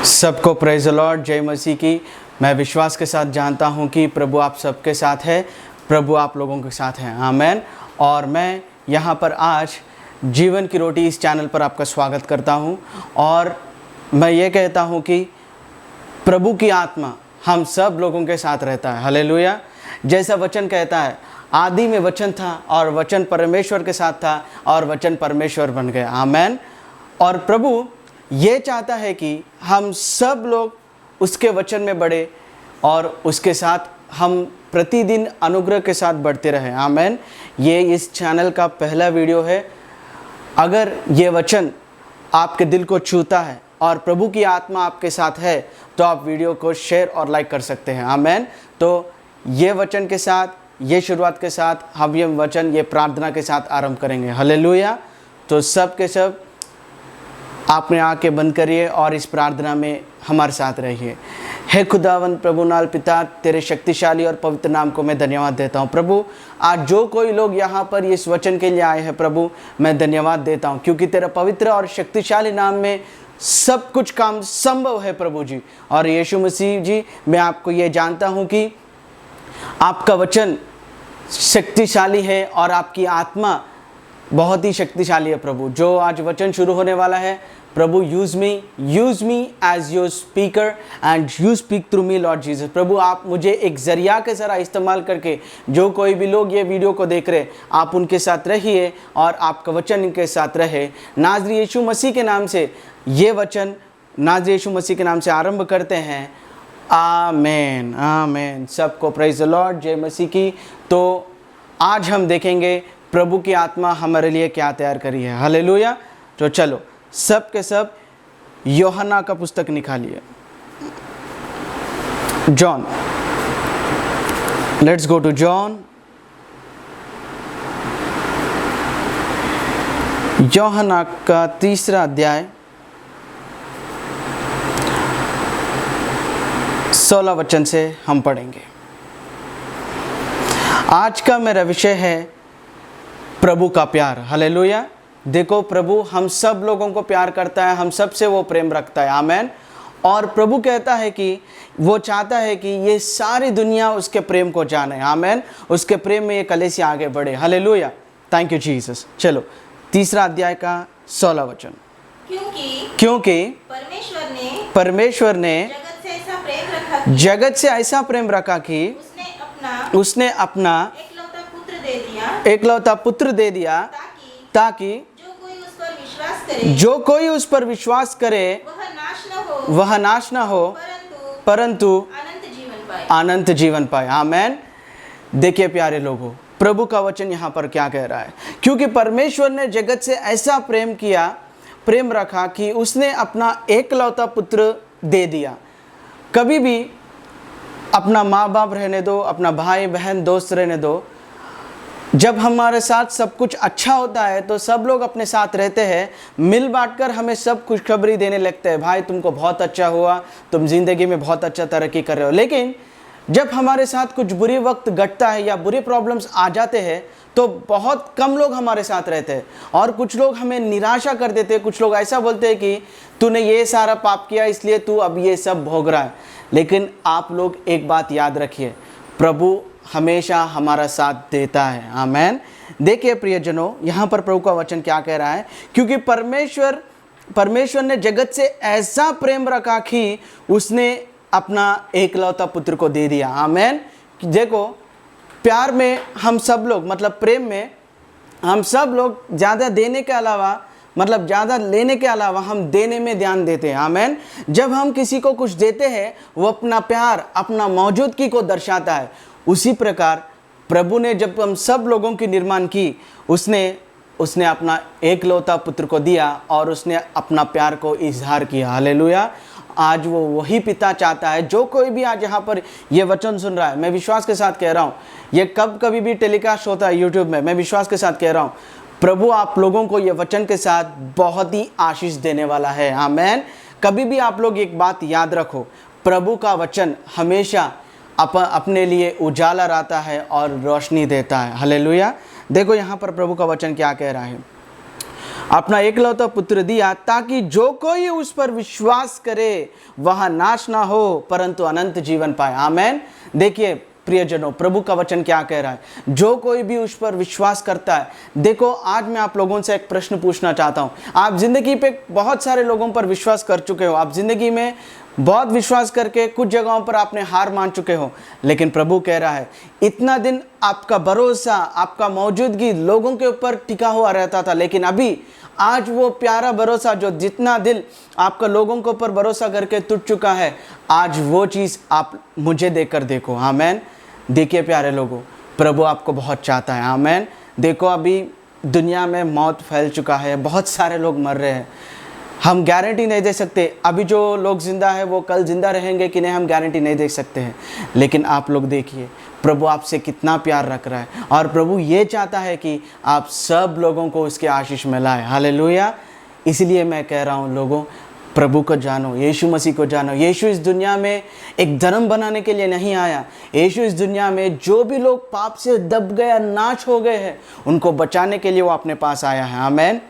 सबको praise the Lord, जय मसीह की। मैं विश्वास के साथ जानता हूं कि प्रभु आप सबके साथ है, प्रभु आप लोगों के साथ हैं, आमेन। और मैं यहां पर आज जीवन की रोटी इस चैनल पर आपका स्वागत करता हूं और मैं ये कहता हूं कि प्रभु की आत्मा हम सब लोगों के साथ रहता है, हालेलुया। जैसा वचन कहता है, आदि में वचन था और वचन परमेश्वर के साथ था और वचन परमेश्वर बन गया, आमेन। और प्रभु ये चाहता है कि हम सब लोग उसके वचन में बढ़े और उसके साथ हम प्रतिदिन अनुग्रह के साथ बढ़ते रहें, आमेन। ये इस चैनल का पहला वीडियो है। अगर ये वचन आपके दिल को छूता है और प्रभु की आत्मा आपके साथ है तो आप वीडियो को शेयर और लाइक कर सकते हैं, आमेन। तो ये वचन के साथ, ये शुरुआत के साथ हम ये वचन, ये प्रार्थना के साथ आरंभ करेंगे, हालेलुया। तो सब के सब आपने आंखें बंद करिए और इस प्रार्थना में हमारे साथ रहिए। हे खुदावंद प्रभु नाल पिता, तेरे शक्तिशाली और पवित्र नाम को मैं धन्यवाद देता हूँ प्रभु। आज जो कोई लोग यहाँ पर इस वचन के लिए आए हैं प्रभु, मैं धन्यवाद देता हूँ क्योंकि तेरा पवित्र और शक्तिशाली नाम में सब कुछ काम संभव है प्रभु जी। और यीशु मसीह जी, मैं आपको ये जानता हूँ कि आपका वचन शक्तिशाली है और आपकी आत्मा बहुत ही शक्तिशाली है प्रभु। जो आज वचन शुरू होने वाला है प्रभु, use me as your speaker and you speak through me Lord Jesus. प्रभु आप मुझे एक ज़रिया के तरह इस्तेमाल करके जो कोई भी लोग ये वीडियो को देख रहे, आप उनके साथ रहिए और आपका वचन इनके साथ रहे। नाज़री यीशु मसीह के नाम से ये वचन, नाज़री यीशु मसीह के नाम से आरंभ करते हैं, आमेन आमेन। सबको प्रेज द लॉर्ड, जय मसीह की। तो आज हम देखेंगे प्रभु की आत्मा हमारे लिए क्या तैयार करी है, हालेलुया। तो चलो सब के सब यूहन्ना का पुस्तक निकालिए, John. Let's go to John, यूहन्ना का 3 अध्याय 16 वचन से हम पढ़ेंगे। आज का मेरा विषय है प्रभु का प्यार, हालेलुया। देखो प्रभु हम सब लोगों को प्यार करता है, हम सब से वो प्रेम रखता है, आमेन। और प्रभु कहता है कि वो चाहता है कि ये सारी दुनिया उसके प्रेम को जाने, आमेन। उसके प्रेम में ये कलीसिया आगे बढ़े, हालेलुया। Thank you Jesus. चलो 3 अध्याय का 16 वचन। क्योंकि परमेश्वर ने जगत से ऐसा प्रेम रखा कि उसने अपना एकलौता पुत्र दे दिया ताकि जो कोई उस पर विश्वास करे वह नाश न हो परंतु अनंत जीवन पाए, आमेन। देखिए प्यारे लोगों, प्रभु का वचन यहाँ पर क्या कह रहा है। क्योंकि परमेश्वर ने जगत से ऐसा प्रेम रखा कि उसने अपना एकलौता पुत्र दे दिया। कभी भी अपना माँ बाप रहने दो, अपना भाई बहन दोस्त रहने दो, जब हमारे साथ सब कुछ अच्छा होता है तो सब लोग अपने साथ रहते हैं, मिल बांटकर हमें सब खुशखबरी देने लगते हैं, भाई तुमको बहुत अच्छा हुआ, तुम ज़िंदगी में बहुत अच्छा तरक्की कर रहे हो। लेकिन जब हमारे साथ कुछ बुरी वक्त घटता है या बुरे प्रॉब्लम्स आ जाते हैं तो बहुत कम लोग हमारे साथ रहते हैं और कुछ लोग हमें निराशा कर देते हैं। कुछ लोग ऐसा बोलते हैं कि तूने ये सारा पाप किया इसलिए तू अब ये सब भोग रहा है। लेकिन आप लोग एक बात याद रखिए, प्रभु हमेशा हमारा साथ देता है, आमेन। देखिए प्रियजनों, यहाँ पर प्रभु का वचन क्या कह रहा है। क्योंकि परमेश्वर ने जगत से ऐसा प्रेम रखा कि उसने अपना एकलौता पुत्र को दे दिया, आमेन। देखो प्यार में हम सब लोग, मतलब प्रेम में हम सब लोग ज़्यादा देने के अलावा, मतलब ज़्यादा लेने के अलावा हम देने में ध्यान देते हैं, आमेन। जब हम किसी को कुछ देते हैं वो अपना प्यार, अपना मौजूदगी को दर्शाता है। उसी प्रकार प्रभु ने जब हम सब लोगों की निर्माण की, उसने अपना एकलौता पुत्र को दिया और उसने अपना प्यार को इजहार किया, हालेलुया। आज वो वही पिता चाहता है। जो कोई भी आज यहाँ पर ये वचन सुन रहा है, मैं विश्वास के साथ कह रहा हूँ, ये कभी भी टेलीकास्ट होता है यूट्यूब में, मैं विश्वास के साथ कह रहा हूँ, प्रभु आप लोगों को ये वचन के साथ बहुत ही आशीष देने वाला है, आमेन। कभी भी आप लोग एक बात याद रखो, प्रभु का वचन हमेशा अपने लिए उजाला रहता है और रोशनी देता है, हालेलुया। देखो यहाँ पर प्रभु का वचन क्या कह रहा है। अपना एकलौता पुत्र दिया ताकि जो कोई उस पर विश्वास करे वह नाश ना हो परंतु अनंत जीवन पाए। आमेन। देखिए प्रियजनों, प्रभु का वचन क्या कह रहा है, जो कोई भी उस पर विश्वास करता है। देखो आज मैं आप लोगों से एक प्रश्न पूछना चाहता हूं। आप जिंदगी पे बहुत सारे लोगों पर विश्वास कर चुके हो, आप जिंदगी में बहुत विश्वास करके कुछ जगहों पर आपने हार मान चुके हो, लेकिन प्रभु कह रहा है इतना दिन आपका भरोसा, आपका मौजूदगी लोगों के ऊपर टिका हुआ रहता था, लेकिन अभी आज वो प्यारा भरोसा जो जितना दिल आपका लोगों के ऊपर भरोसा करके टूट चुका है, आज वो चीज़ आप मुझे देखकर देखो। आमेन। देखिए प्यारे लोगों, प्रभु आपको बहुत चाहता है। आमेन। देखो अभी दुनिया में मौत फैल चुका है, बहुत सारे लोग मर रहे हैं, हम गारंटी नहीं दे सकते अभी जो लोग जिंदा है वो कल जिंदा रहेंगे कि नहीं, हम गारंटी नहीं दे सकते हैं। लेकिन आप लोग देखिए प्रभु आपसे कितना प्यार रख रहा है और प्रभु ये चाहता है कि आप सब लोगों को उसके आशीष में लाए। हालेलुया। इसलिए मैं कह रहा हूँ लोगों, प्रभु को जानो, यीशु मसीह को जानो। यीशु इस दुनिया में एक धर्म बनाने के लिए नहीं आया। यीशु इस दुनिया में जो भी लोग पाप से दब गए, नाश हो गए हैं, उनको बचाने के लिए वो अपने पास आया है। आमेन।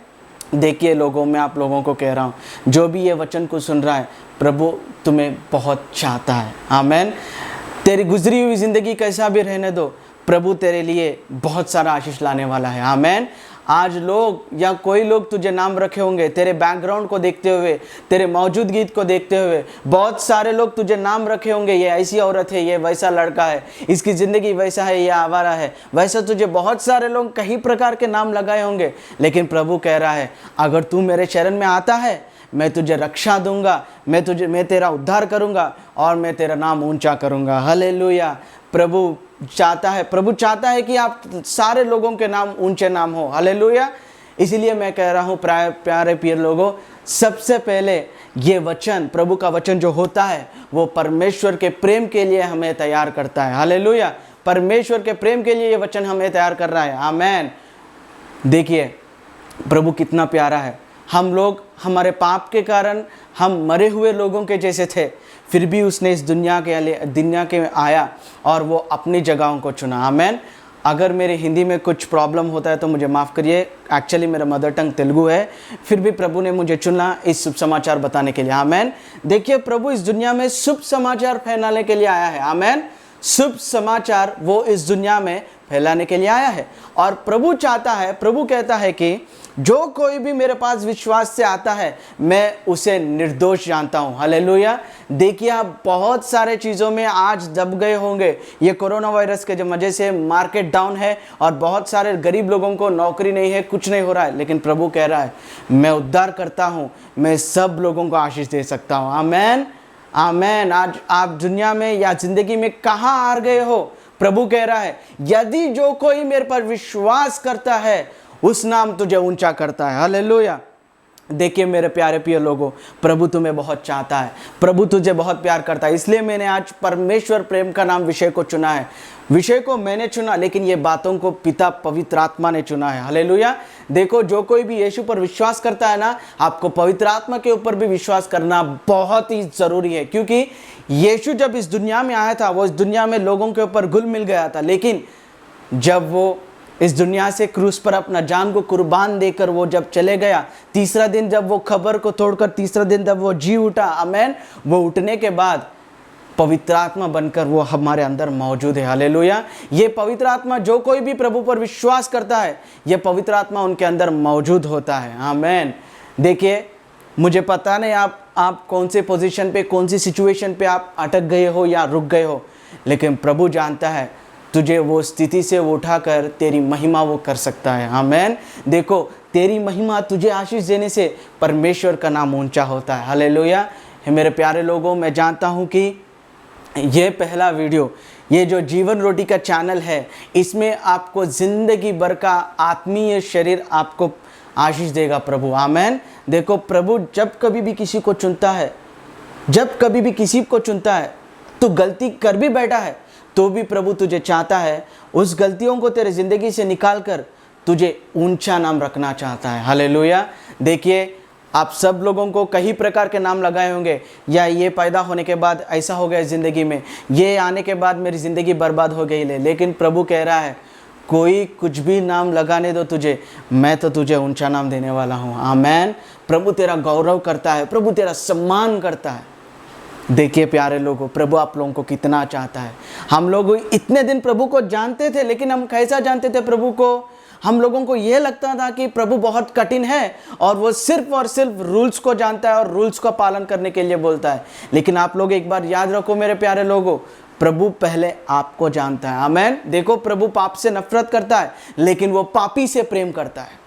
देखिए लोगों, मैं आप लोगों को कह रहा हूँ, जो भी ये वचन को सुन रहा है, प्रभु तुम्हें बहुत चाहता है। आमेन। तेरी गुजरी हुई ज़िंदगी कैसा भी रहने दो, प्रभु तेरे लिए बहुत सारा आशीष लाने वाला है। आमेन। आज लोग या कोई लोग तुझे नाम रखे होंगे, तेरे बैकग्राउंड को देखते हुए, तेरे मौजूदगी को देखते हुए बहुत सारे लोग तुझे नाम रखे होंगे, ये ऐसी औरत है, ये वैसा लड़का है, इसकी ज़िंदगी वैसा है, ये आवारा है, वैसा तुझे बहुत सारे लोग कई प्रकार के नाम लगाए होंगे। लेकिन प्रभु कह रहा है अगर तू मेरे शरण में आता है, मैं तुझे रक्षा दूंगा, मैं तेरा उद्धार करूंगा और मैं तेरा नाम ऊंचा करूंगा। हालेलुया। प्रभु चाहता है कि आप सारे लोगों के नाम ऊंचे नाम हो। हालेलुया। इसीलिए मैं कह रहा हूँ प्यारे प्रिय लोगों, सबसे पहले ये वचन, प्रभु का वचन जो होता है वो परमेश्वर के प्रेम के लिए हमें तैयार करता है। हालेलुया। परमेश्वर के प्रेम के लिए ये वचन हमें तैयार कर रहा है। आमेन। देखिए प्रभु कितना प्यारा है। हम लोग हमारे पाप के कारण हम मरे हुए लोगों के जैसे थे, फिर भी उसने इस दुनिया के आया और वो अपनी जगहों को चुना। आमेन। अगर मेरे हिंदी में कुछ प्रॉब्लम होता है तो मुझे माफ़ करिए, एक्चुअली मेरा मदर टंग तेलुगु है, फिर भी प्रभु ने मुझे चुना इस शुभ समाचार बताने के लिए। आमेन। देखिए प्रभु इस दुनिया में शुभ समाचार फैलाने के लिए आया है। आमेन। शुभ समाचार वो इस दुनिया में फैलाने के लिए आया है और प्रभु चाहता है, प्रभु कहता है कि जो कोई भी मेरे पास विश्वास से आता है मैं उसे निर्दोष जानता हूँ। हालेलुया। देखिए आप बहुत सारे चीज़ों में आज दब गए होंगे, ये कोरोना वायरस के वजह से मार्केट डाउन है और बहुत सारे गरीब लोगों को नौकरी नहीं है, कुछ नहीं हो रहा है, लेकिन प्रभु कह रहा है मैं उद्धार करता हूँ, मैं सब लोगों को आशीष दे सकता हूँ। आमेन। आमेन। आज आप दुनिया में या जिंदगी में कहाँ हार गए हो, प्रभु कह रहा है यदि जो कोई मेरे पर विश्वास करता है उस नाम तुझे ऊंचा करता है। हालेलुया। देखिए मेरे प्यारे प्रिय लोगों, प्रभु तुम्हें बहुत चाहता है, प्रभु तुझे बहुत प्यार करता है। इसलिए मैंने आज परमेश्वर प्रेम का नाम विषय को चुना है। विषय को मैंने चुना, लेकिन ये बातों को पिता पवित्र आत्मा ने चुना है। हालेलुया। देखो जो कोई भी यीशु पर विश्वास करता है ना, आपको पवित्र आत्मा के ऊपर भी विश्वास करना बहुत ही ज़रूरी है, क्योंकि यीशु जब इस दुनिया में आया था वो इस दुनिया में लोगों के ऊपर घुल मिल गया था, लेकिन जब वो इस दुनिया से क्रूस पर अपना जान को कुर्बान देकर वो जब चले गया, तीसरा दिन जब वो खबर को तोड़कर तीसरा दिन जब वो जी उठा, आमेन, वो उठने के बाद पवित्र आत्मा बनकर वो हमारे अंदर मौजूद है। हालेलुया। ये पवित्र आत्मा, जो कोई भी प्रभु पर विश्वास करता है, ये पवित्र आत्मा उनके अंदर मौजूद होता है। आमेन। देखिए मुझे पता नहीं आप कौन से पोजीशन पे, कौन सी सिचुएशन पे आप अटक गए हो या रुक गए हो, लेकिन प्रभु जानता है तुझे वो स्थिति से उठाकर तेरी महिमा वो कर सकता है। आमेन। देखो तेरी महिमा, तुझे आशीष देने से परमेश्वर का नाम ऊंचा होता है। हालेलुया। मेरे प्यारे लोगों, मैं जानता हूँ कि ये पहला वीडियो, ये जो जीवन रोटी का चैनल है, इसमें आपको ज़िंदगी भर का आत्मीय शरीर आपको आशीष देगा प्रभु। आमेन। देखो प्रभु जब कभी भी किसी को चुनता है, तो गलती कर भी बैठा है तो भी प्रभु तुझे चाहता है, उस गलतियों को तेरे ज़िंदगी से निकाल कर तुझे ऊंचा नाम रखना चाहता है। हालेलुया। देखिए आप सब लोगों को कई प्रकार के नाम लगाए होंगे, या ये पैदा होने के बाद ऐसा हो गया ज़िंदगी में, ये आने के बाद मेरी ज़िंदगी बर्बाद हो गई। लेकिन प्रभु कह रहा है कोई कुछ भी नाम लगाने दो तुझे, मैं तो तुझे ऊंचा नाम देने वाला हूँ। आमेन। प्रभु तेरा गौरव करता है, प्रभु तेरा सम्मान करता है। देखिए प्यारे लोगों, प्रभु आप लोगों को कितना चाहता है। हम लोग इतने दिन प्रभु को जानते थे, लेकिन हम कैसा जानते थे प्रभु को? हम लोगों को ये लगता था कि प्रभु बहुत कठिन है और वो सिर्फ और सिर्फ रूल्स को जानता है और रूल्स का पालन करने के लिए बोलता है। लेकिन आप लोग एक बार याद रखो मेरे प्यारे लोगों, प्रभु पहले आपको जानता है। आमेन। देखो, प्रभु पाप से नफरत करता है, लेकिन वो पापी से प्रेम करता है।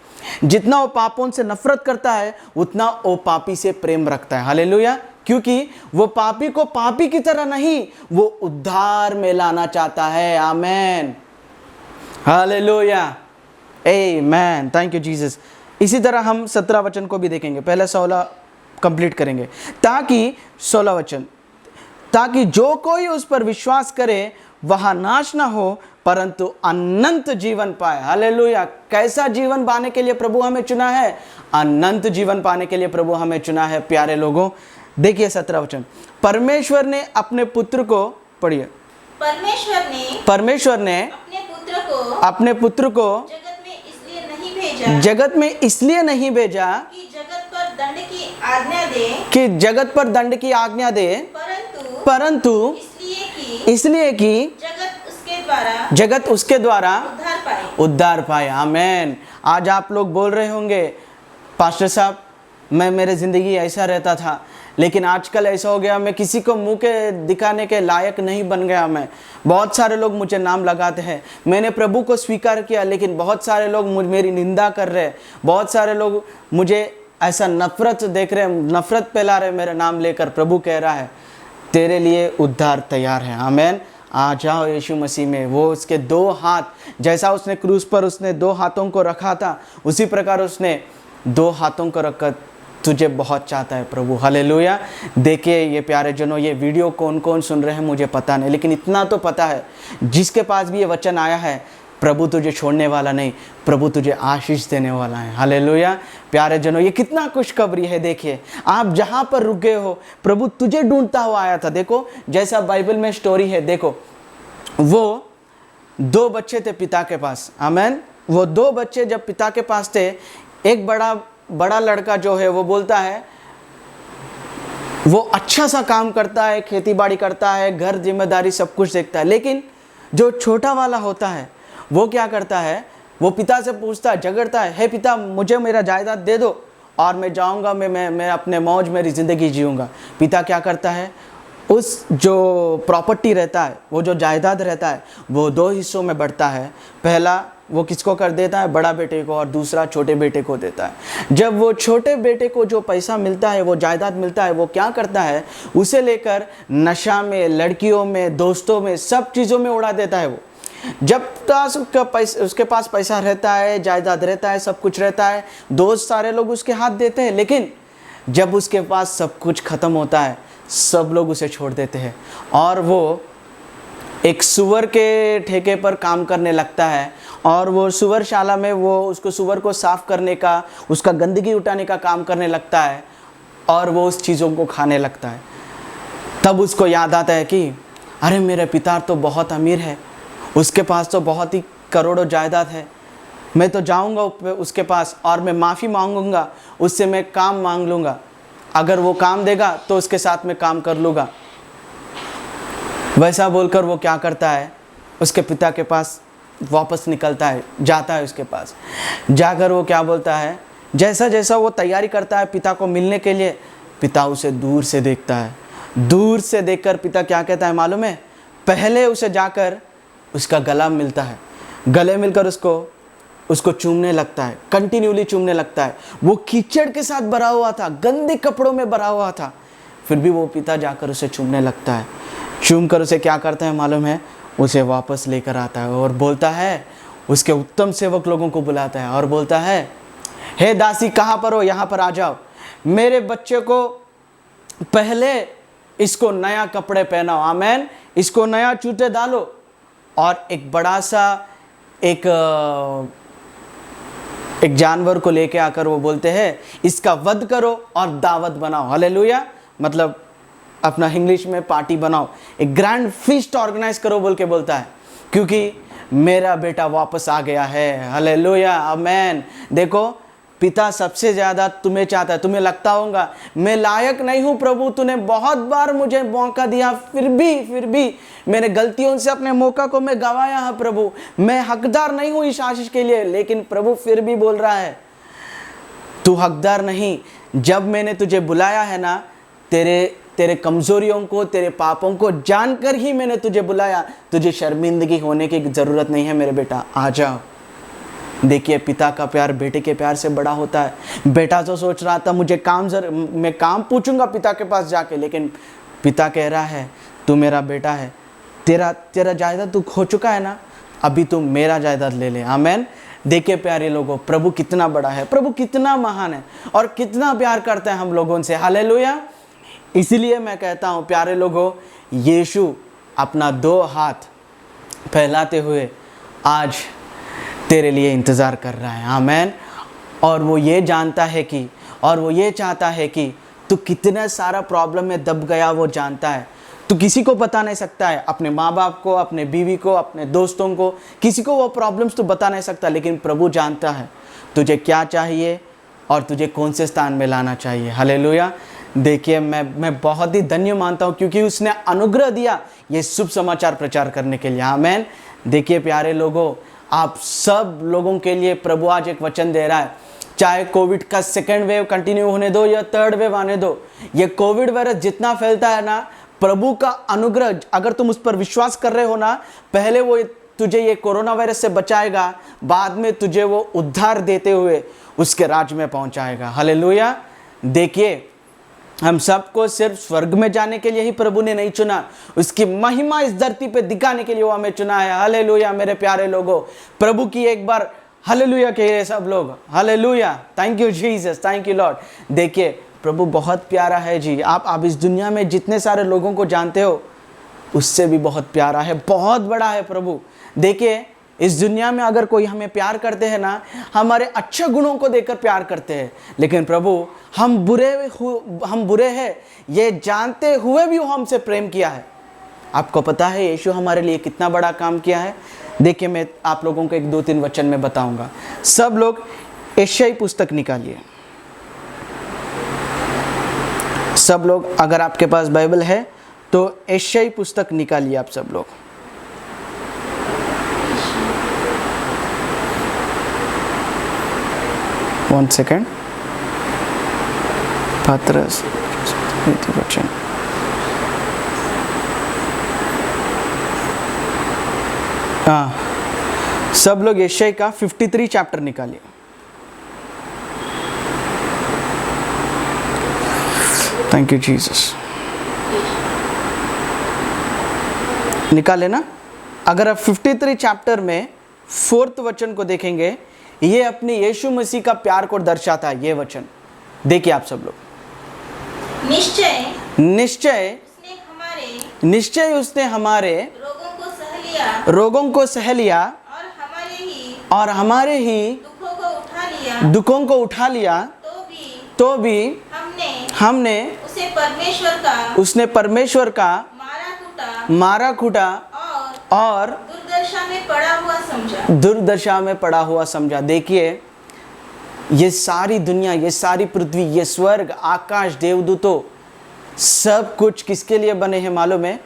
जितना वो पापों से नफरत करता है, उतना वो पापी से प्रेम रखता है। हालेलुया। क्योंकि वो पापी को पापी की तरह नहीं, वो उद्धार में लाना चाहता है। Amen. Hallelujah. Amen. Thank you Jesus. इसी तरह हम 17 वचन को भी देखेंगे। पहले 16 कंप्लीट करेंगे। ताकि 16 वचन, ताकि जो कोई उस पर विश्वास करे वह नाश ना हो, परंतु अनंत जीवन पाए। हालेलुया। कैसा जीवन पाने के लिए प्रभु हमें चुना है? अनंत जीवन पाने के लिए प्रभु हमें चुना है। प्यारे लोगों, देखिए 17 वचन। परमेश्वर ने अपने पुत्र को, पढ़िए, परमेश्वर ने अपने पुत्र को जगत में इसलिए नहीं भेजा कि जगत पर दंड की आज्ञा दे, परंतु इसलिए कि जगत उसके द्वारा उद्धार पाए। आमेन। आज आप लोग बोल रहे होंगे, पास्टर साहब मैं, मेरे ज़िंदगी ऐसा रहता था, लेकिन आजकल ऐसा हो गया, मैं किसी को मुंह के दिखाने के लायक नहीं बन गया। मैं, बहुत सारे लोग मुझे नाम लगाते हैं। मैंने प्रभु को स्वीकार किया, लेकिन बहुत सारे लोग मेरी निंदा कर रहे हैं। बहुत सारे लोग मुझे ऐसा नफरत देख रहे हैं, नफरत फैला रहे मेरा नाम लेकर। प्रभु कह रहा है तेरे लिए उद्धार तैयार है। आमेन। आ जाओ यीशु मसीह में। वो उसके 2 हाथ, जैसा उसने क्रूस पर उसने 2 हाथों को रखा था, उसी प्रकार उसने 2 हाथों को रखकर तुझे बहुत चाहता है प्रभु। हालेलुया। देखिए ये प्यारे जनों, ये वीडियो कौन कौन सुन रहे हैं मुझे पता नहीं, लेकिन इतना तो पता है, जिसके पास भी ये वचन आया है, प्रभु तुझे छोड़ने वाला नहीं, प्रभु तुझे आशीष देने वाला है। हालेलुया। प्यारे जनों, ये कितना खुशखबरी है। देखिए, आप जहाँ पर रुक गए हो, प्रभु तुझे ढूंढता हुआ आया था। देखो, जैसा बाइबल में स्टोरी है, देखो, वो 2 बच्चे थे पिता के पास। आमेन। वो 2 बच्चे जब पिता के पास थे, एक बड़ा लड़का जो है वो बोलता है, वो अच्छा सा काम करता है, खेती बाड़ी करता है, घर जिम्मेदारी सब कुछ देखता है। लेकिन जो छोटा वाला होता है, वो क्या करता है, वो पिता से पूछता है, झगड़ता है, हे पिता मुझे मेरा जायदाद दे दो और मैं जाऊंगा, मैं अपने मौज मेरी ज़िंदगी जीऊँगा। पिता क्या करता है, उस जो प्रॉपर्टी रहता है, वो जो जायदाद रहता है, वो 2 हिस्सों में बढ़ता है। पहला वो किसको कर देता है, बड़ा बेटे को, और दूसरा छोटे बेटे को देता है। जब वो छोटे बेटे को जो पैसा मिलता है, वो जायदाद मिलता है, वो क्या करता है, उसे लेकर नशा में, लड़कियों में, दोस्तों में, सब चीज़ों में उड़ा देता है। वो जब तक उसके पास पैसा रहता है, जायदाद रहता है, सब कुछ रहता है, दोस्त सारे लोग उसके हाथ देते हैं, लेकिन जब उसके पास सब कुछ ख़त्म होता है, सब लोग उसे छोड़ देते हैं और वो एक सुअर के ठेके पर काम करने लगता है। और वो सुअरशाला में वो उसको सुअर को साफ़ करने का, उसका गंदगी उठाने का काम करने लगता है और वो उस चीज़ों को खाने लगता है। तब उसको याद आता है कि अरे मेरे पिता तो बहुत अमीर है, उसके पास तो बहुत ही करोड़ों जायदाद है, मैं तो जाऊंगा उसके पास और मैं माफ़ी मांगूंगा, उससे मैं काम मांग लूँगा, अगर वो काम देगा तो उसके साथ में काम कर लूँगा। वैसा बोलकर वो क्या करता है, उसके पिता के पास वापस निकलता है, जाता है उसके पास। जाकर वो क्या बोलता है, जैसा जैसा वो तैयारी करता है पिता को मिलने के लिए, पिता उसे दूर से देखता है। दूर से देखकर पिता क्या कहता है मालूम है, पहले उसे जाकर उसका गला मिलता है, गले मिलकर उसको चूमने लगता है, कंटिन्यूली चूमने लगता है। वो कीचड़ के साथ भरा हुआ था, गंदे कपड़ों में भरा हुआ था, फिर भी वो पिता जाकर उसे चूमने लगता है। चूम कर उसे क्या करता है मालूम है, उसे वापस लेकर आता है और बोलता है, उसके उत्तम सेवक लोगों को बुलाता है और बोलता है, हे दासी कहाँ पर हो, यहाँ पर आ जाओ, मेरे बच्चे को पहले इसको नया कपड़े पहनाओ। आमेन। इसको नया जूते डालो और एक बड़ा सा एक जानवर को लेके आकर वो बोलते हैं, इसका वध करो और दावत बनाओ। हालेलुया। मतलब अपना इंग्लिश में पार्टी बनाओ, एक ग्रैंड फीस्ट ऑर्गेनाइज करो बोल के बोलता है, क्योंकि मेरा बेटा वापस आ गया है। हालेलुया, आमेन। देखो, पिता सबसे ज़्यादा तुम्हें चाहता है। तुम्हें लगता होगा मैं लायक नहीं हूँ प्रभु, तूने बहुत बार मुझे मौका दिया, फिर भी मैंने गलतियों से अपने मौका को मैं गंवाया है प्रभु, मैं हकदार नहीं हूँ इस आशीष के लिए। लेकिन प्रभु फिर भी बोल रहा है तू हकदार नहीं। जब मैंने तुझे बुलाया है ना, तेरे कमजोरियों को, तेरे पापों को जानकर ही मैंने तुझे बुलाया। तुझे शर्मिंदगी होने की ज़रूरत नहीं है मेरे बेटा, आ जाओ। देखिए, पिता का प्यार बेटे के प्यार से बड़ा होता है। बेटा तो सोच रहा था मैं काम पूछूंगा पिता के पास जाके, लेकिन पिता कह रहा है तू मेरा बेटा है, तेरा जायदाद तू खो चुका है ना, अभी तू मेरा जायदाद ले ले। आमेन। देखिए प्यारे लोगों, प्रभु कितना बड़ा है, प्रभु कितना महान है और कितना प्यार करता है हम लोगों से। हालेलुया। इसीलिए मैं कहता हूँ प्यारे लोगों, यीशु अपना 2 हाथ फैलाते हुए आज तेरे लिए इंतज़ार कर रहा है। आमेन। और वो ये जानता है कि, और वो ये चाहता है कि तू कितना सारा प्रॉब्लम में दब गया वो जानता है। तू किसी को बता नहीं सकता है, अपने माँ बाप को, अपने बीवी को, अपने दोस्तों को, किसी को वो प्रॉब्लम्स तू बता नहीं सकता, लेकिन प्रभु जानता है तुझे क्या चाहिए और तुझे कौन से स्थान में लाना चाहिए। हालेलुया। देखिए, मैं बहुत ही धन्य मानता हूँ क्योंकि उसने अनुग्रह दिया ये शुभ समाचार प्रचार करने के लिए। आमेन। देखिए प्यारे लोगों, आप सब लोगों के लिए प्रभु आज एक वचन दे रहा है। चाहे कोविड का 2nd वेव कंटिन्यू होने दो या 3rd वेव आने दो, ये कोविड वायरस जितना फैलता है ना, प्रभु का अनुग्रह अगर तुम उस पर विश्वास कर रहे हो ना, पहले वो तुझे ये कोरोना वायरस से बचाएगा, बाद में तुझे वो उद्धार देते हुए उसके राज में पहुंचाएगा। हालेलुया। देखिए, हम सबको सिर्फ स्वर्ग में जाने के लिए ही प्रभु ने नहीं चुना, उसकी महिमा इस धरती पे दिखाने के लिए वो हमें चुना है। हालेलुया। मेरे प्यारे लोगों, प्रभु की एक बार हालेलुया कहिए सब लोग। Hallelujah. Thank you Jesus, thank you Lord. देखिए, प्रभु बहुत प्यारा है जी। आप इस दुनिया में जितने सारे लोगों को जानते हो उससे भी बहुत प्यारा है, बहुत बड़ा है प्रभु। देखिए, इस दुनिया में अगर कोई हमें प्यार करते हैं ना, हमारे अच्छे गुणों को देखकर प्यार करते हैं, लेकिन प्रभु हम बुरे हैं ये जानते हुए भी वो हमसे प्रेम किया है। आपको पता है यीशु हमारे लिए कितना बड़ा काम किया है। देखिए, मैं आप लोगों को 1-2-3 वचन में बताऊंगा। सब लोग यशायाह पुस्तक निकालिए। सब लोग, अगर आपके पास बाइबल है तो यशायाह पुस्तक निकालिए आप सब लोग। One second. पात्रस वचन, हाँ, सब लोग यशायाह का 53 चैप्टर निकालिए। Thank you Jesus. निकाले ना। अगर आप 53 चैप्टर में 4th वचन को देखेंगे, ये अपने यीशु मसीह का प्यार को दर्शाता है। ये वचन देखिए आप सब लोग। निश्चय उसने हमारे रोगों को सह लिया और हमारे ही दुखों को उठा लिया। तो भी हमने उसने परमेश्वर का मारा कूटा और दुर्दशा में पड़ा हुआ समझा। देखिए, ये सारी दुनिया, ये सारी पृथ्वी, ये स्वर्ग, आकाश, देवदूतों, सब कुछ किसके लिए बने हैं मालूम है?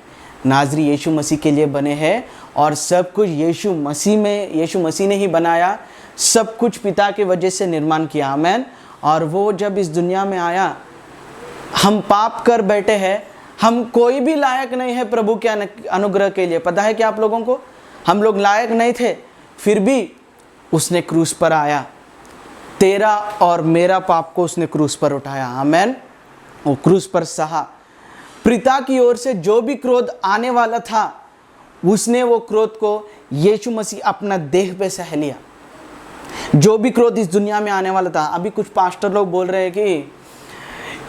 नाज़री यीशु मसीह के लिए बने हैं। और सब कुछ यीशु मसीह ने ही बनाया। सब कुछ पिता की वजह से निर्माण किया। आमेन। और वो जब इस दुनिया में आया, हम पाप कर बैठे हैं, हम कोई भी लायक नहीं है प्रभु के अनुग्रह के लिए। पता है क्या आप लोगों को? हम लोग लायक नहीं थे, फिर भी उसने क्रूस पर आया, तेरा और मेरा पाप को उसने क्रूस पर उठाया। आमेन। वो क्रूस पर सहा। पिता की ओर से जो भी क्रोध आने वाला था, उसने वो क्रोध को यीशु मसीह अपना देह पे सह लिया। जो भी क्रोध इस दुनिया में आने वाला था। अभी कुछ पास्टर लोग बोल रहे हैं कि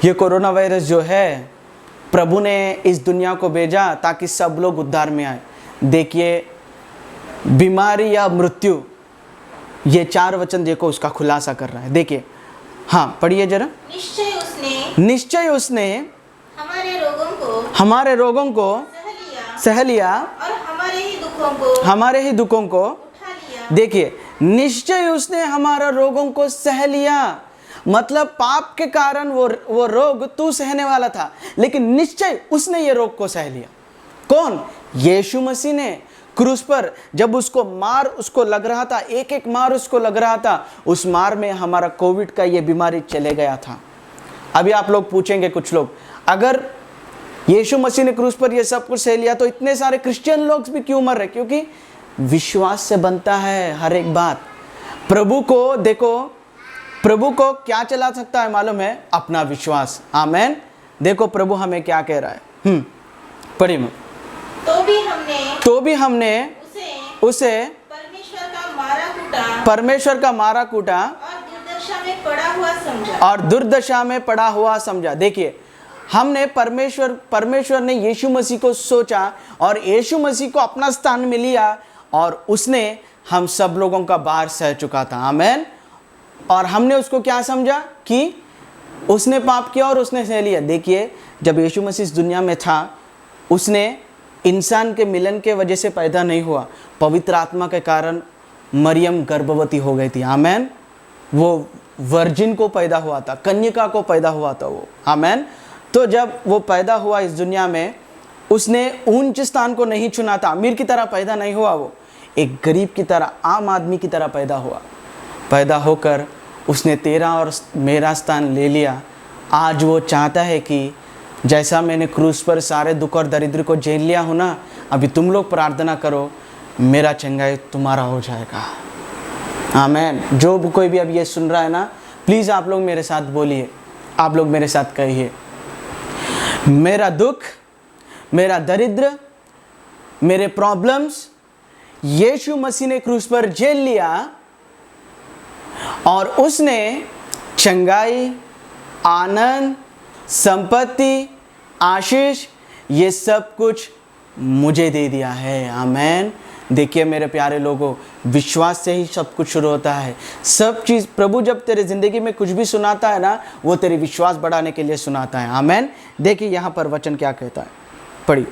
ये कोरोना वायरस जो है, प्रभु ने इस दुनिया को भेजा ताकि सब लोग उद्धार में आए। देखिए, बीमारी या मृत्यु, ये 4 वचन देखो उसका खुलासा कर रहा है। देखिए, हाँ पढ़िए जरा। निश्चय उसने हमारे रोगों को सह लिया और दुखों को उठा लिया। देखिए, निश्चय उसने हमारा रोगों को सह लिया। मतलब पाप के कारण वो रोग तू सहने वाला था, लेकिन निश्चय उसने ये रोग को सह लिया। कौन? यीशु मसीह ने क्रूस पर जब उसको लग रहा था, एक एक मार उसको लग रहा था, उस मार में हमारा कोविड का ये बीमारी चले गया था। अभी आप लोग पूछेंगे कुछ लोग, अगर यीशु मसीह ने क्रूस पर ये सब कुछ सह लिया तो इतने सारे क्रिश्चियन लोग भी क्यों मर रहे? क्योंकि विश्वास से बनता है हर एक बात। प्रभु को देखो, प्रभु को क्या चला सकता है मालूम है? अपना विश्वास। आमेन। देखो प्रभु हमें क्या कह रहा है। पढ़िए में। तो भी हमने उसे परमेश्वर का मारा कूटा और दुर्दशा में पड़ा हुआ समझा। देखिए, हमने परमेश्वर ने यीशु मसीह को सोचा और यीशु मसीह को अपना स्थान में लिया और उसने हम सब लोगों का भार सह चुका था। आमेन। और हमने उसको क्या समझा? कि उसने पाप किया और उसने सह लिया। देखिए, जब यीशु मसीह इस दुनिया में था, उसने इंसान के मिलन के वजह से पैदा नहीं हुआ, पवित्र आत्मा के कारण मरियम गर्भवती हो गई थी। आमेन। वो वर्जिन को पैदा हुआ था, कन्यका को पैदा हुआ था वो। आमेन। तो जब वो पैदा हुआ इस दुनिया में, उसने ऊंच स्थान को नहीं चुना था, अमीर की तरह पैदा नहीं हुआ, वो एक गरीब की तरह, आम आदमी की तरह पैदा हुआ। पैदा होकर उसने तेरा और मेरा स्थान ले लिया। आज वो चाहता है कि जैसा मैंने क्रूस पर सारे दुख और दरिद्र को झेल लिया हूँ ना, अभी तुम लोग प्रार्थना करो, मेरा चंगाई तुम्हारा हो जाएगा। आमेन। जो कोई भी अब ये सुन रहा है ना, प्लीज़ आप लोग मेरे साथ बोलिए, आप लोग मेरे साथ कहिए, मेरा दुख, मेरा दरिद्र, मेरे प्रॉब्लम्स यीशु मसीह ने क्रूस पर झेल लिया और उसने चंगाई, आनंद, संपत्ति, आशीष, ये सब कुछ मुझे दे दिया है। आमेन। देखिए मेरे प्यारे लोगों, विश्वास से ही सब कुछ शुरू होता है। सब चीज़ प्रभु जब तेरे ज़िंदगी में कुछ भी सुनाता है ना, वो तेरी विश्वास बढ़ाने के लिए सुनाता है। आमेन। देखिए यहाँ पर वचन क्या कहता है, पढ़िए।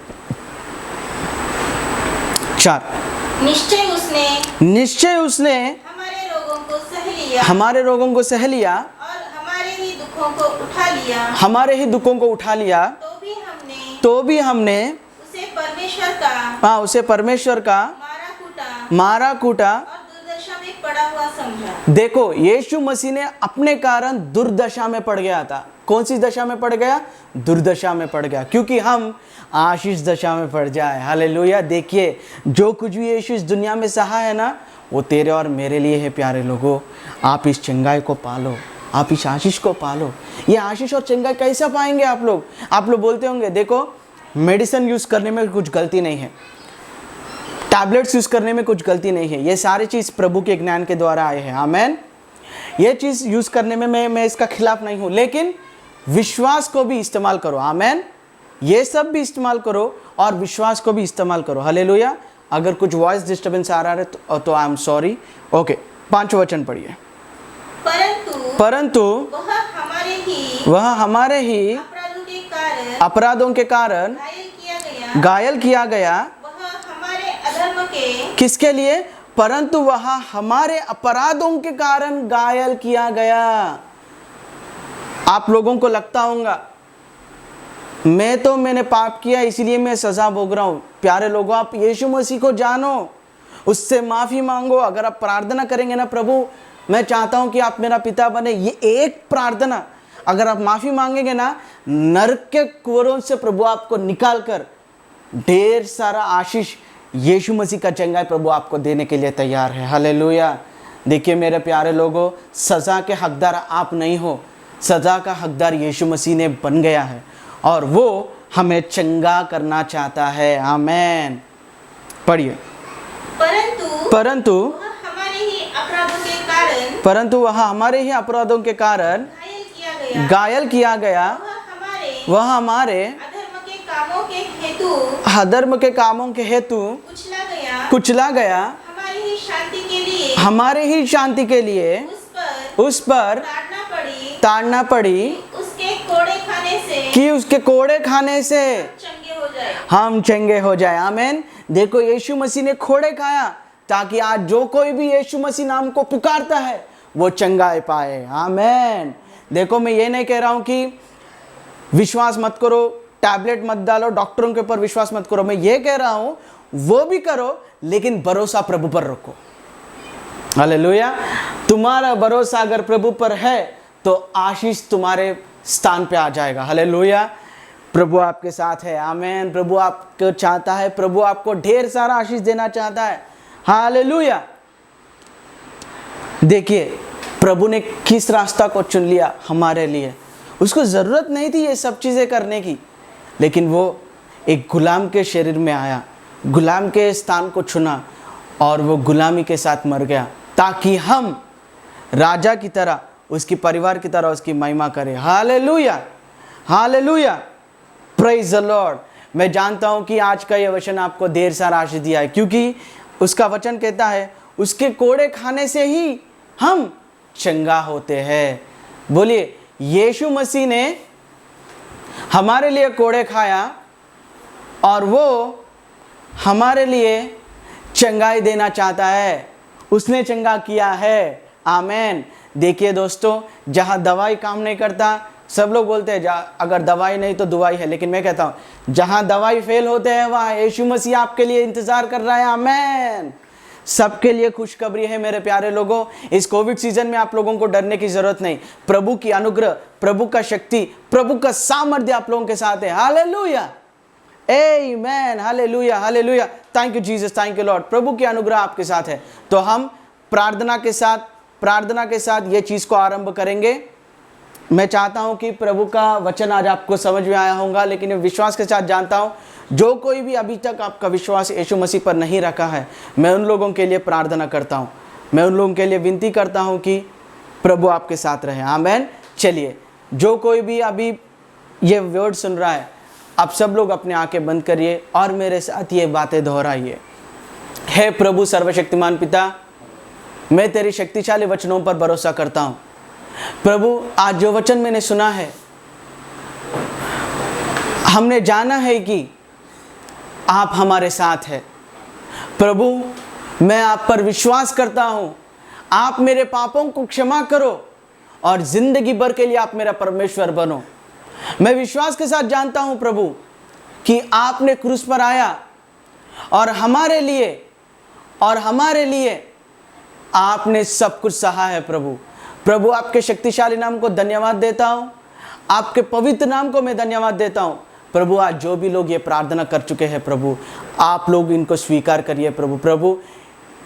4 निश्चय उसने हमारे रोगों को सह लिया और हमारे ही दुखों को उठा लिया। तो भी हमने उसे परमेश्वर का मारा कूटा और दुर्दशा में पड़ा हुआ समझा। देखो, यीशु मसीह ने अपने कारण दुर्दशा में पड़ गया था। कौन सी दशा में पड़ गया? दुर्दशा में पड़ गया, क्योंकि हम आशीष दशा में पड़ जाए। हालेलुया। देखिए, जो कुछ भी यीशु इस दुनिया में सहा है ना, वो तेरे और मेरे लिए है। प्यारे लोगों, आप इस चंगाई को पालो, आप इस आशीष को पालो। ये आशीष और चंगाई कैसा पाएंगे आप लोग? आप लोग बोलते होंगे, देखो मेडिसिन यूज़ करने में कुछ गलती नहीं है, टैबलेट्स यूज़ करने में कुछ गलती नहीं है, ये सारी चीज़ प्रभु के ज्ञान के द्वारा आए हैं। आमेन। ये चीज़ यूज़ करने में मैं इसका खिलाफ नहीं हूँ, लेकिन विश्वास को भी इस्तेमाल करो। आमेन। ये सब भी इस्तेमाल करो और विश्वास को भी इस्तेमाल करो। हालेलुया। अगर कुछ वॉइस डिस्टर्बेंस आ रहा है तो आई एम सॉरी। ओके, 5 वचन पढ़िए। परंतु वह हमारे ही अपराधों के कारण घायल किया गया। किसके लिए? परंतु वह हमारे अपराधों के कारण घायल किया गया। आप लोगों को लगता होगा मैंने पाप किया इसलिए मैं सजा भोग रहा हूं। प्यारे लोगों, आप यीशु मसीह को जानो, उससे माफी मांगो। अगर आप प्रार्थना करेंगे ना, प्रभु मैं चाहता हूं कि आप मेरा पिता बने, ये एक प्रार्थना अगर आप माफी मांगेंगे ना, नरक के कुएं से प्रभु आपको निकाल कर ढेर सारा आशीष, यीशु मसीह का चंगाई प्रभु आपको देने के लिए तैयार है। हालेलुया। देखिए मेरे प्यारे लोगों, सजा के हकदार आप नहीं हो, सजा का हकदार यीशु मसीह ने बन गया है और वो हमें चंगा करना चाहता है। आमेन। पढ़िए। परंतु वह हमारे ही अपराधों के कारण घायल किया गया। वह हमारे अधर्म के कामों के हेतु कुचला गया। हमारे ही शांति के लिए उस पर ताड़ना पड़ी कि उसके कोड़े खाने से जाए। हम चंगे हो जाए। आमेन। देखो यीशु मसीह ने खोड़े खाया ताकि आज जो कोई भी यीशु मसीह नाम को पुकारता है वो चंगाई पाए। आमेन। देखो मैं ये नहीं कह रहा हूं कि विश्वास मत करो, टैबलेट मत डालो, डॉक्टरों के ऊपर विश्वास मत करो। मैं ये कह रहा हूं वो भी करो लेकिन भरोसा प्रभु पर रखो। हालेलुया। तुम्हारा भरोसा अगर प्रभु पर है तो आशीष तुम्हारे स्थान पे आ जाएगा। हालेलुया। प्रभु आपके साथ है। आमेन। प्रभु आपको चाहता है, प्रभु आपको ढेर सारा आशीष देना चाहता है। हालेलुया। देखिए प्रभु ने किस रास्ता को चुन लिया हमारे लिए। उसको ज़रूरत नहीं थी ये सब चीज़ें करने की, लेकिन वो एक गुलाम के शरीर में आया, गुलाम के स्थान को चुना और वो गुलामी के साथ मर गया ताकि हम राजा की तरह, उसकी परिवार की तरह उसकी महिमा करें। Hallelujah. Hallelujah. Praise the Lord. मैं जानता हूं कि आज का ये वचन आपको ढेर सारा आशीष दिया है, क्योंकि उसका वचन कहता है उसके कोड़े खाने से ही हम चंगा होते हैं। बोलिए, यीशु मसीह ने हमारे लिए कोड़े खाया और वो हमारे लिए चंगाई देना चाहता है। उसने चंगा किया है। आमेन। देखिए दोस्तों, जहाँ दवाई काम नहीं करता, सब लोग बोलते हैं अगर दवाई नहीं तो दुआई है, लेकिन मैं कहता हूँ जहाँ दवाई फेल होते हैं वहाँ यीशु मसीह आपके लिए इंतज़ार कर रहा है। आमेन। सबके लिए खुशखबरी है मेरे प्यारे लोगों। इस कोविड सीजन में आप लोगों को डरने की जरूरत नहीं। प्रभु की अनुग्रह, प्रभु का शक्ति, प्रभु का सामर्थ्य आप लोगों के साथ है। Hallelujah. Amen. Hallelujah. Hallelujah. Thank you Jesus, thank you Lord. प्रभु की अनुग्रह आपके साथ है। तो हम प्रार्थना के साथ ये चीज़ को आरंभ करेंगे। मैं चाहता हूं कि प्रभु का वचन आज आपको समझ में आया होगा, लेकिन मैं विश्वास के साथ जानता हूं जो कोई भी अभी तक आपका विश्वास यीशु मसीह पर नहीं रखा है, मैं उन लोगों के लिए प्रार्थना करता हूं, मैं उन लोगों के लिए विनती करता हूं कि प्रभु आपके साथ रहे। आमेन। चलिए, जो कोई भी अभी ये वर्ड सुन रहा है, आप सब लोग अपने आंखें बंद करिए और मेरे साथ ये बातें दोहराइए। हे प्रभु सर्वशक्तिमान पिता, मैं तेरी शक्तिशाली वचनों पर भरोसा करता हूँ। प्रभु, आज जो वचन मैंने सुना है, हमने जाना है कि आप हमारे साथ हैं। प्रभु, मैं आप पर विश्वास करता हूँ। आप मेरे पापों को क्षमा करो और जिंदगी भर के लिए आप मेरा परमेश्वर बनो। मैं विश्वास के साथ जानता हूँ प्रभु कि आपने क्रूस पर आया और हमारे लिए आपने सब कुछ सहा है। प्रभु, आपके शक्तिशाली नाम को धन्यवाद देता हूँ। आपके पवित्र नाम को मैं धन्यवाद देता हूँ। प्रभु, आज जो भी लोग ये प्रार्थना कर चुके हैं प्रभु, आप लोग इनको स्वीकार करिए। प्रभु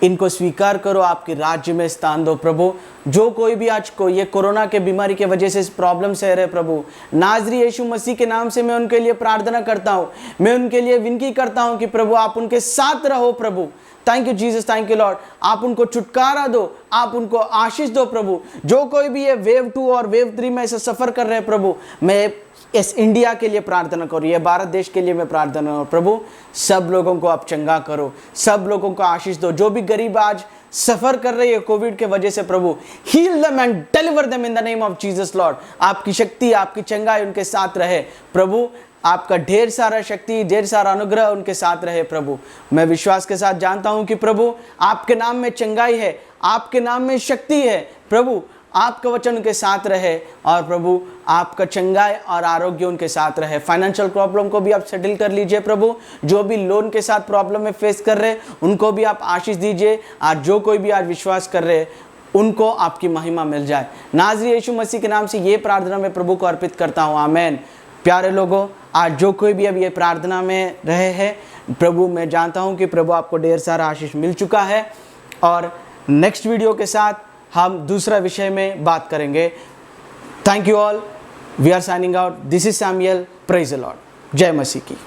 इनको स्वीकार करो, आपके राज्य में स्थान दो। प्रभु, जो कोई भी आज को ये कोरोना के बीमारी के वजह से इस प्रॉब्लम से रहे प्रभु, नाज़री यीशु मसीह के नाम से मैं उनके लिए प्रार्थना करता हूँ। मैं उनके लिए विनती करता हूँ कि प्रभु आप उनके साथ रहो। प्रभु, thank you Jesus, thank you Lord. आप उनको छुटकारा दो, आप उनको आशीष दो। प्रभु, जो कोई भी ये वेव 2 और वेव 3 में ऐसे सफ़र कर रहे हैं प्रभु, मैं इस इंडिया के लिए प्रार्थना करो, ये भारत देश के लिए मैं प्रार्थना करूँ। प्रभु, सब लोगों को आप चंगा करो, सब लोगों को आशीष दो। जो भी गरीब आज सफ़र कर रही है कोविड के वजह से प्रभु, heal them and deliver them in the name of Jesus Lord. आपकी शक्ति, आपकी चंगाई उनके साथ रहे प्रभु। आपका ढेर सारा शक्ति, ढेर सारा अनुग्रह उनके साथ रहे प्रभु। मैं विश्वास के साथ जानता हूँ कि प्रभु आपके नाम में चंगाई है, आपके नाम में शक्ति है। प्रभु, आपका वचन उनके साथ रहे और प्रभु आपका चंगाई और आरोग्य उनके साथ रहे। फाइनेंशियल प्रॉब्लम को भी आप सेटल कर लीजिए प्रभु। जो भी लोन के साथ प्रॉब्लम में फेस कर रहे उनको भी आप आशीष दीजिए। आज जो कोई भी आज विश्वास कर रहे उनको आपकी महिमा मिल जाए। नाज़री यीशु मसीह के नाम से ये प्रार्थना मैं प्रभु को अर्पित करता हूँ। आमेन। प्यारे लोगों, आज जो कोई भी अब ये प्रार्थना में रहे हैं प्रभु, मैं जानता हूँ कि प्रभु आपको ढेर सारा आशीष मिल चुका है और नेक्स्ट वीडियो के साथ हम दूसरा विषय में बात करेंगे। Thank you all. We are signing out. This is Samuel. Praise the Lord. जय मसीह की।